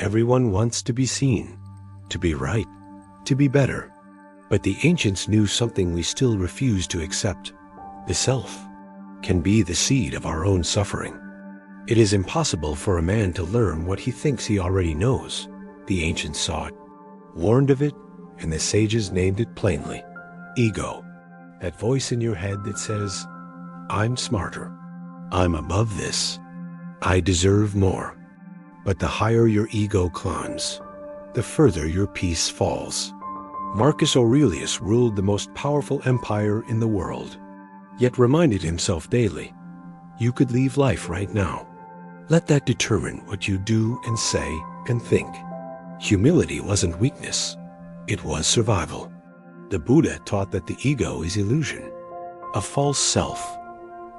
Everyone wants to be seen, to be right, to be better. But the ancients knew something we still refuse to accept. The self can be the seed of our own suffering. It is impossible for a man to learn what he thinks he already knows. The ancients saw it, warned of it, and the sages named it plainly. Ego, that voice in your head that says, I'm smarter, I'm above this, I deserve more. But the higher your ego climbs, the further your peace falls. Marcus Aurelius ruled the most powerful empire in the world, yet reminded himself daily, you could leave life right now. Let that determine what you do and say and think. Humility wasn't weakness, it was survival. The Buddha taught that the ego is illusion, a false self,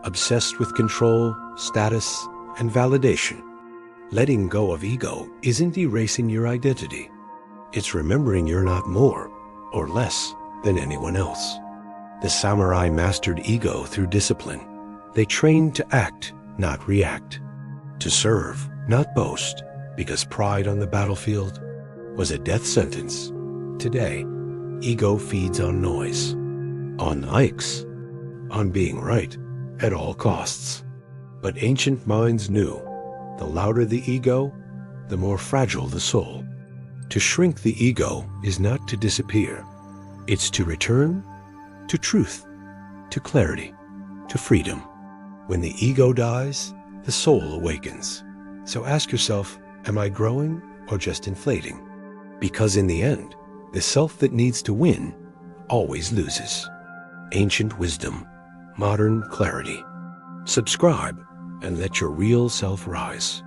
obsessed with control, status, and validation. Letting go of ego isn't erasing your identity. It's remembering you're not more or less than anyone else. The samurai mastered ego through discipline. They trained to act, not react, to serve, not boast, because pride on the battlefield was a death sentence. Today, ego feeds on noise, on likes, on being right at all costs. But ancient minds knew the louder the ego, the more fragile the soul. To shrink the ego is not to disappear. It's to return to truth, to clarity, to freedom. When the ego dies, the soul awakens. So ask yourself, am I growing or just inflating? Because in the end, the self that needs to win always loses. Ancient wisdom, modern clarity. Subscribe and let your real self rise.